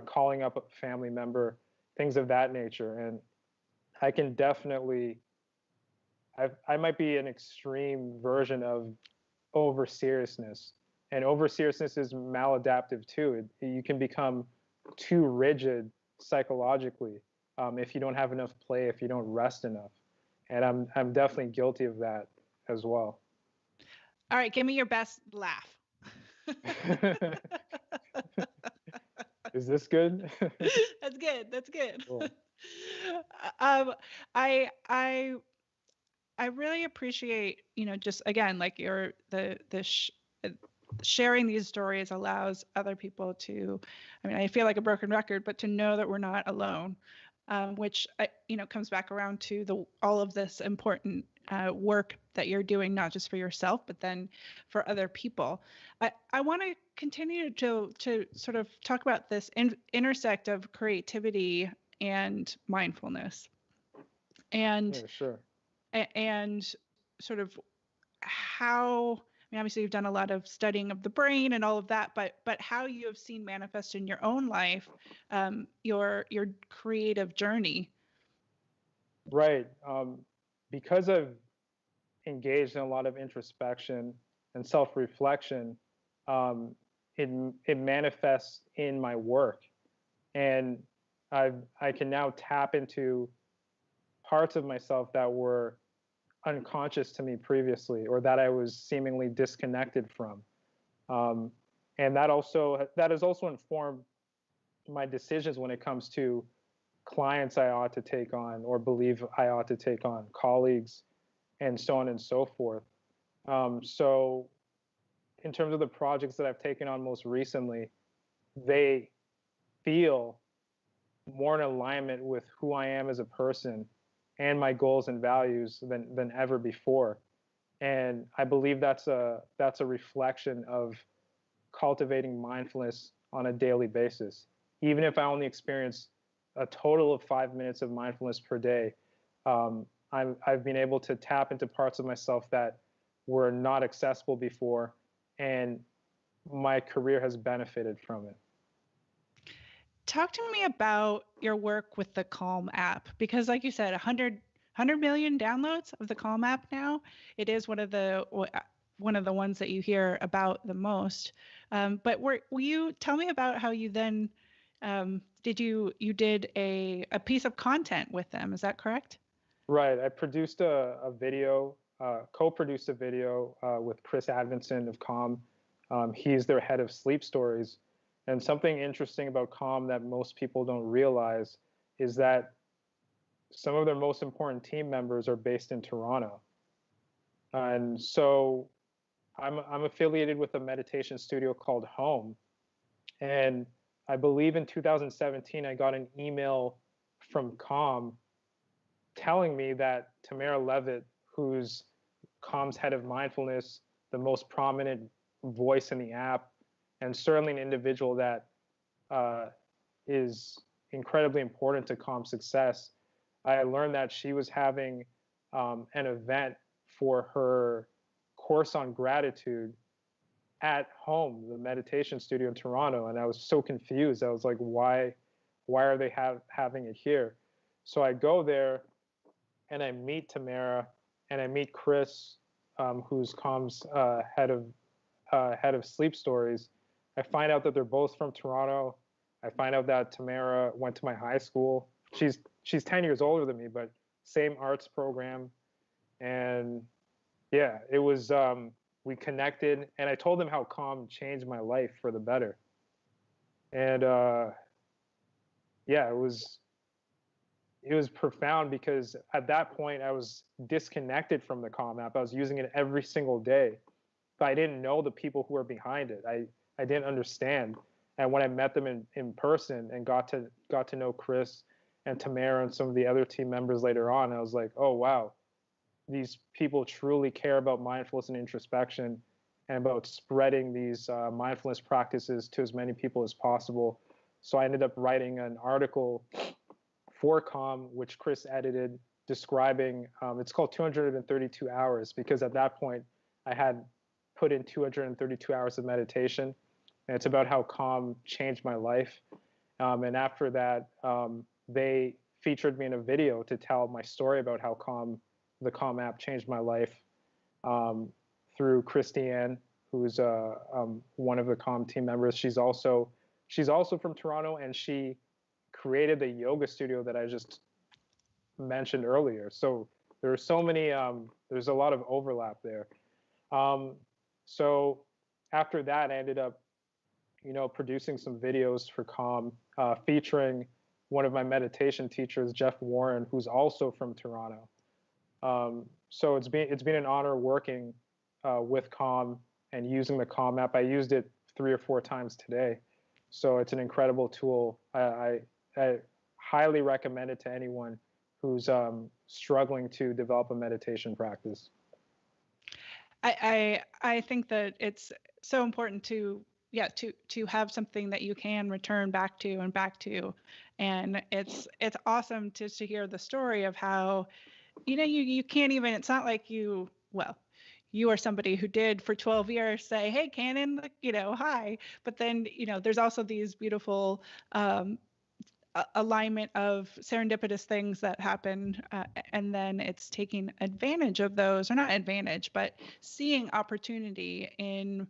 calling up a family member, things of that nature. And I can definitely, I might be an extreme version of over seriousness, and over seriousness is maladaptive too. You can become too rigid psychologically if you don't have enough play, if you don't rest enough. And I'm definitely guilty of that as well. All right, give me your best laugh. Is this good? That's good. That's good. Cool. I really appreciate, just again, like sharing these stories allows other people to, I feel like a broken record, but to know that we're not alone, which, comes back around to all of this important work that you're doing, not just for yourself, but then for other people. I want to continue to sort of talk about this intersect of creativity and mindfulness. And Yeah, sure. and sort of how, obviously you've done a lot of studying of the brain and all of that, but how you have seen manifest in your own life, your creative journey. Right. Because I've engaged in a lot of introspection and self-reflection, it manifests in my work, and I can now tap into parts of myself that were unconscious to me previously, or that I was seemingly disconnected from. And that has also informed my decisions when it comes to clients I ought to take on or believe I ought to take on, colleagues, and so on and so forth. So in terms of the projects that I've taken on most recently, they feel more in alignment with who I am as a person and my goals and values than ever before. And I believe that's a reflection of cultivating mindfulness on a daily basis. Even if I only experience a total of 5 minutes of mindfulness per day, I've been able to tap into parts of myself that were not accessible before, and my career has benefited from it. Talk to me about your work with the Calm app, because like you said, 100 million downloads of the Calm app now. It is one of the ones that you hear about the most. But will you tell me about how you then you did a piece of content with them? Is that correct? Right. I produced a video, co-produced a video with Chris Advinson of Calm. He's their head of sleep stories. And something interesting about Calm that most people don't realize is that some of their most important team members are based in Toronto. And so I'm affiliated with a meditation studio called Home. And I believe in 2017, I got an email from Calm telling me that Tamara Levitt, who's Calm's head of mindfulness, the most prominent voice in the app, and certainly an individual that is incredibly important to Calm's success, I learned that she was having an event for her course on gratitude at Home, the meditation studio in Toronto, and I was so confused. I was like, why are they having it here? So I go there and I meet Tamara and I meet Chris, who's Calm's head of sleep stories. I find out that they're both from Toronto. I find out that Tamara went to my high school. She's 10 years older than me, but same arts program. And yeah, it was we connected, and I told them how Calm changed my life for the better. And yeah, it was profound because at that point I was disconnected from the Calm app. I was using it every single day, but I didn't know the people who were behind it. I didn't understand. And when I met them in person and got to know Chris and Tamara and some of the other team members later on, I was like, oh wow, these people truly care about mindfulness and introspection and about spreading these mindfulness practices to as many people as possible. So I ended up writing an article for Calm, which Chris edited, describing it's called 232 hours, because at that point I had put in 232 hours of meditation, and it's about how Calm changed my life. And after that, they featured me in a video to tell my story about how the Calm app changed my life, through Christiane, who's one of the Calm team members. She's also from Toronto, and she created the yoga studio that I just mentioned earlier. So there are so many. There's a lot of overlap there. So after that, I ended up, producing some videos for Calm, featuring one of my meditation teachers, Jeff Warren, who's also from Toronto. So it's been an honor working with Calm and using the Calm app. I used it 3 or 4 times today, so it's an incredible tool. I highly recommend it to anyone who's struggling to develop a meditation practice. I think that it's so important to have something that you can return back to and back to, and it's awesome to hear the story of how you can't even, it's not like you are somebody who did for 12 years say, hey Cannon, hi, but then there's also these beautiful alignment of serendipitous things that happen, and then it's taking advantage of those, or not advantage, but seeing opportunity in,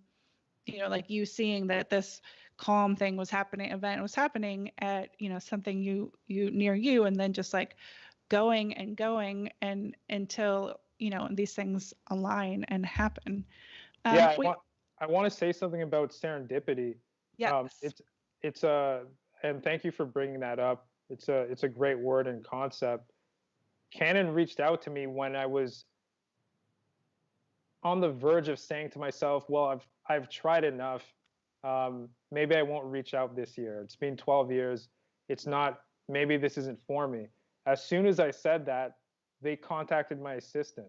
like you seeing that this Calm thing was happening, event was happening at, something you near you, and then just like going and going and until these things align and happen. Yeah, I want to say something about serendipity. Yes. It's a and thank you for bringing that up. It's a great word and concept. Canon reached out to me when I was on the verge of saying to myself, well, I've tried enough. Maybe I won't reach out this year. It's been 12 years. It's not, maybe this isn't for me. As soon as I said that, they contacted my assistant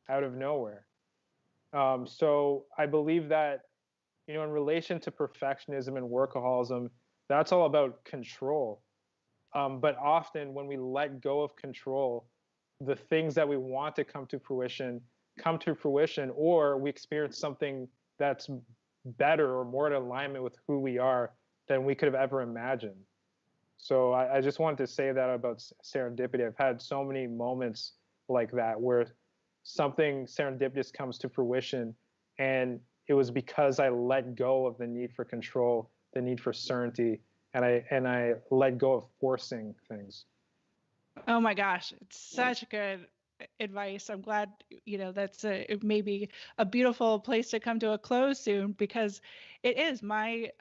out of nowhere. So I believe that, in relation to perfectionism and workaholism, that's all about control. But often when we let go of control, the things that we want to come to fruition, or we experience something that's better or more in alignment with who we are than we could have ever imagined. So I just wanted to say that about serendipity. I've had so many moments like that where something serendipitous comes to fruition, and it was because I let go of the need for control, the need for certainty, and I let go of forcing things. Oh my gosh, it's such good advice. I'm glad, that's maybe a beautiful place to come to a close soon, because it is I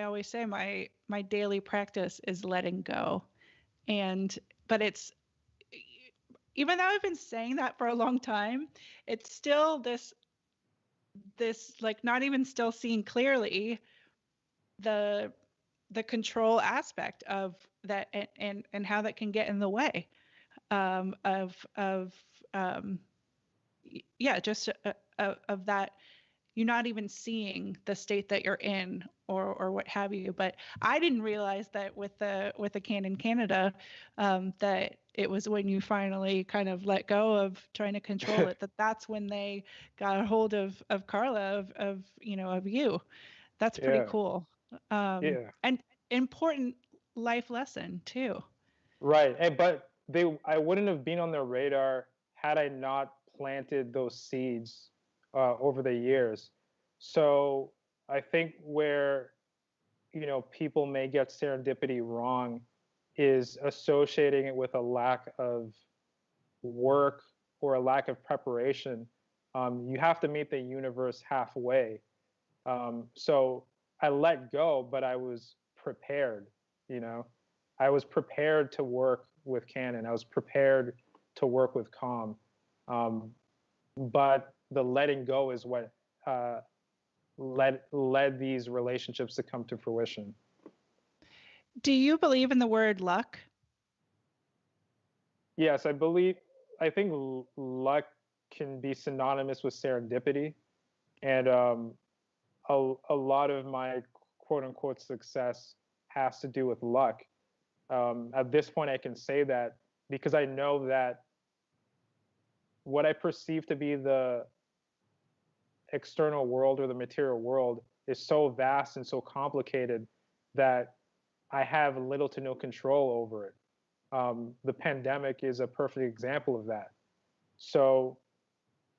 always say my daily practice is letting go. And but it's even though I've been saying that for a long time, it's still this like not even still seeing clearly the control aspect of that, and how that can get in the way of yeah, just of that, you're not even seeing the state that you're in, or what have you. But I didn't realize that with the Canon Canada, that it was when you finally kind of let go of trying to control it, that's when they got a hold of Carla, of you. That's pretty Yeah, cool. yeah, And important life lesson too. right. But I wouldn't have been on their radar had I not planted those seeds over the years. So I think where people may get serendipity wrong is associating it with a lack of work or a lack of preparation. You have to meet the universe halfway. So I let go, but I was prepared. You know, I was prepared to work with Canon. I was prepared to work with Calm. Um, but the letting go is what led these relationships to come to fruition. Do you believe in the word luck? Yes, I think luck can be synonymous with serendipity, and a lot of my quote unquote success has to do with luck. At this point, I can say that because I know that what I perceive to be the external world or the material world is so vast and so complicated that I have little to no control over it. The pandemic is a perfect example of that. So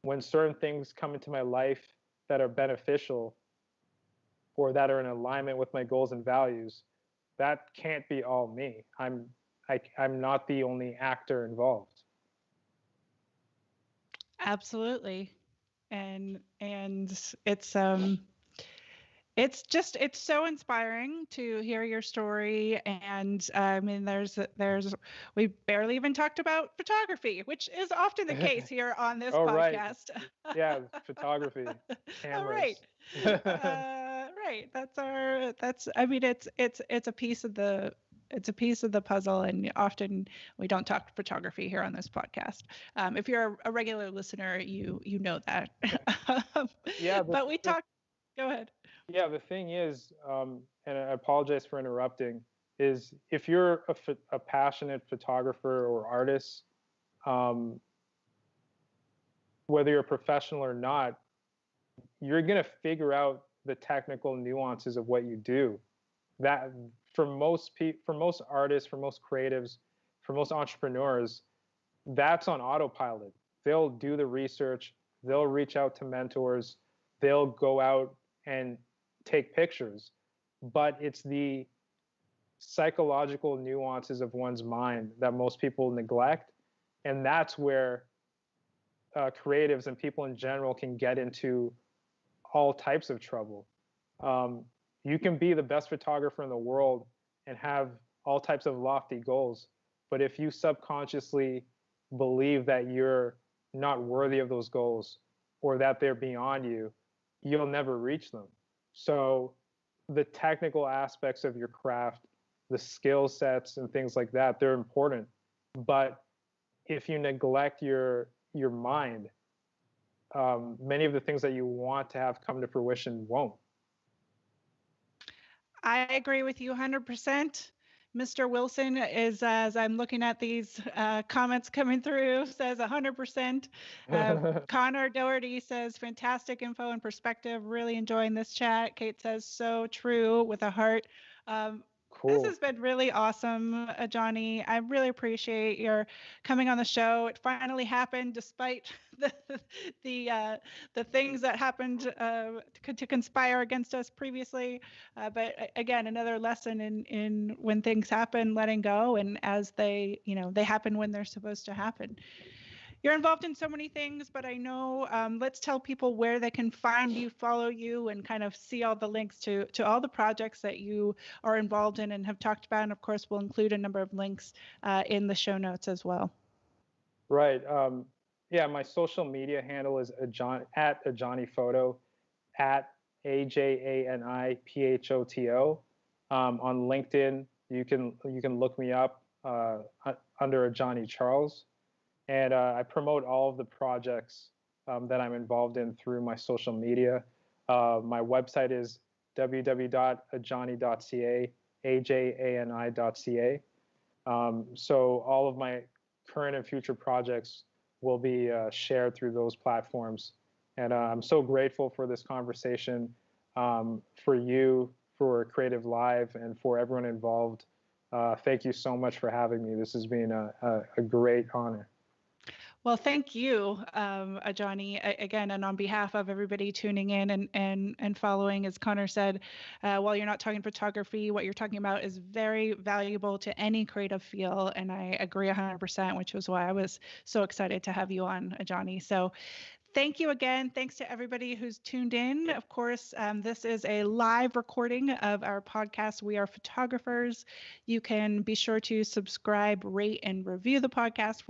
when certain things come into my life that are beneficial or that are in alignment with my goals and values, that can't be all me. I'm not the only actor involved. Absolutely. And it's so inspiring to hear your story. And I mean, we barely even talked about photography, which is often the case here on this Oh, right. podcast. Yeah, photography, All right. cameras. Right. I mean, it's a piece of the puzzle, and often we don't talk photography here on this podcast. If you're a regular listener, you know that. Yeah, But we talk. Go ahead. yeah, the thing is, and I apologize for interrupting, is if you're a passionate photographer or artist, um, whether you're a professional or not, you're going to figure out the technical nuances of what you do. That for most artists, for most creatives, for most entrepreneurs, that's on autopilot. They'll do the research, they'll reach out to mentors, they'll go out and take pictures. But it's the psychological nuances of one's mind that most people neglect. And that's where creatives and people in general can get into all types of trouble. Um, you can be the best photographer in the world and have all types of lofty goals, but if you subconsciously believe that you're not worthy of those goals or that they're beyond you, you'll never reach them. So the technical aspects of your craft, the skill sets and things like that, they're important, but if you neglect your mind, many of the things that you want to have come to fruition won't. I agree with you 100%. Mr. Wilson is, as I'm looking at these comments coming through, says 100%. Connor Doherty says, fantastic info and perspective. Really enjoying this chat. Kate says, so true, with a heart. Cool. This has been really awesome, Ajani. I really appreciate your coming on the show. It finally happened, despite the things that happened to conspire against us previously. But again, another lesson in when things happen, letting go, and as they happen when they're supposed to happen. You're involved in so many things, but I know, let's tell people where they can find you, follow you, and kind of see all the links to all the projects that you are involved in and have talked about. And of course, we'll include a number of links in the show notes as well. Right. Yeah, my social media handle is at Ajani Photo, at AJANIPHOTO. On LinkedIn, you can look me up under Ajani Charles. And I promote all of the projects that I'm involved in through my social media. My website is www.ajani.ca, ajani.ca. So all of my current and future projects will be shared through those platforms. And I'm so grateful for this conversation, for you, for Creative Live, and for everyone involved. Thank you so much for having me. This has been a great honor. Well, thank you, Ajani, again, and on behalf of everybody tuning in and following, as Connor said, while you're not talking photography, what you're talking about is very valuable to any creative field, and I agree 100%, which was why I was so excited to have you on, Ajani. So thank you again. Thanks to everybody who's tuned in. Of course, this is a live recording of our podcast, We Are Photographers. You can be sure to subscribe, rate, and review the podcast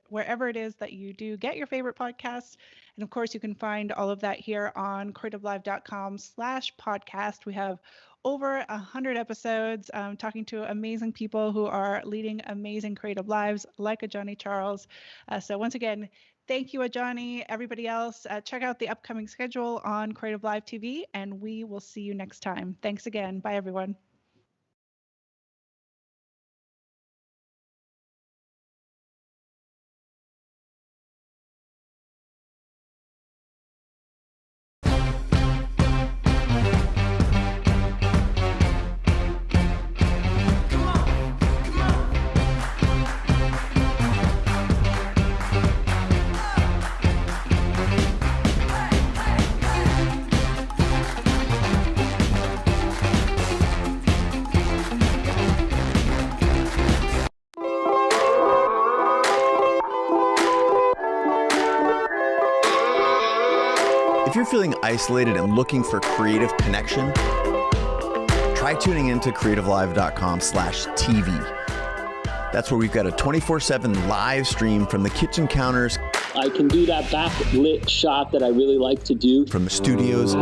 wherever it is that you do get your favorite podcasts. And of course, you can find all of that here on creativelive.com/podcast. We have over 100 episodes talking to amazing people who are leading amazing creative lives like Ajani Charles. So once again, thank you, Ajani. Everybody else, check out the upcoming schedule on CreativeLive TV, and we will see you next time. Thanks again. Bye, everyone. If you're feeling isolated and looking for creative connection, try tuning into creativelive.com/TV. That's where we've got a 24/7 live stream from the kitchen counters. I can do that backlit shot that I really like to do. From the studios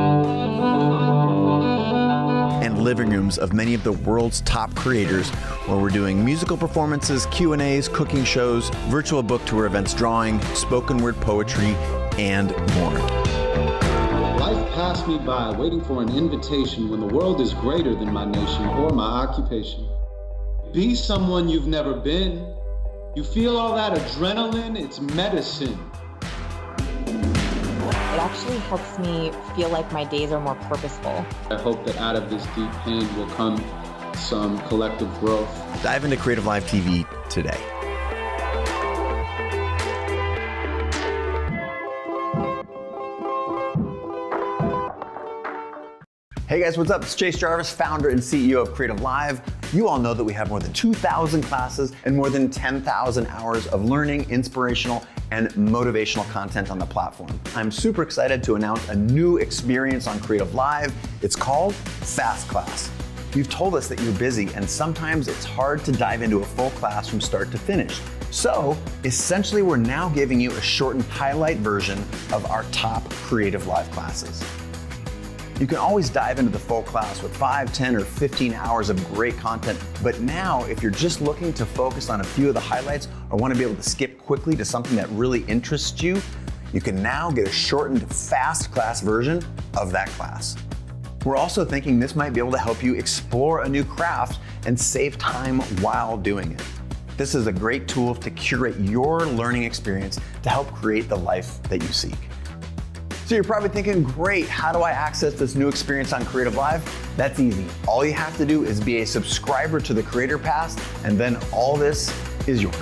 and living rooms of many of the world's top creators, where we're doing musical performances, Q&As, cooking shows, virtual book tour events, drawing, spoken word poetry, and more. Life passed me by waiting for an invitation when the world is greater than my nation or my occupation. Be someone you've never been. You feel all that adrenaline, it's medicine. It actually helps me feel like my days are more purposeful. I hope that out of this deep pain will come some collective growth. Dive into Creative Live TV today. Hey guys, what's up? It's Chase Jarvis, founder and CEO of Creative Live. You all know that we have more than 2,000 classes and more than 10,000 hours of learning, inspirational, and motivational content on the platform. I'm super excited to announce a new experience on Creative Live. It's called Fast Class. You've told us that you're busy and sometimes it's hard to dive into a full class from start to finish. So essentially, we're now giving you a shortened highlight version of our top Creative Live classes. You can always dive into the full class with 5, 10, or 15 hours of great content. But now, if you're just looking to focus on a few of the highlights or want to be able to skip quickly to something that really interests you, you can now get a shortened, fast class version of that class. We're also thinking this might be able to help you explore a new craft and save time while doing it. This is a great tool to curate your learning experience to help create the life that you seek. So you're probably thinking, great, how do I access this new experience on CreativeLive? That's easy. All you have to do is be a subscriber to the Creator Pass, and then all this is yours.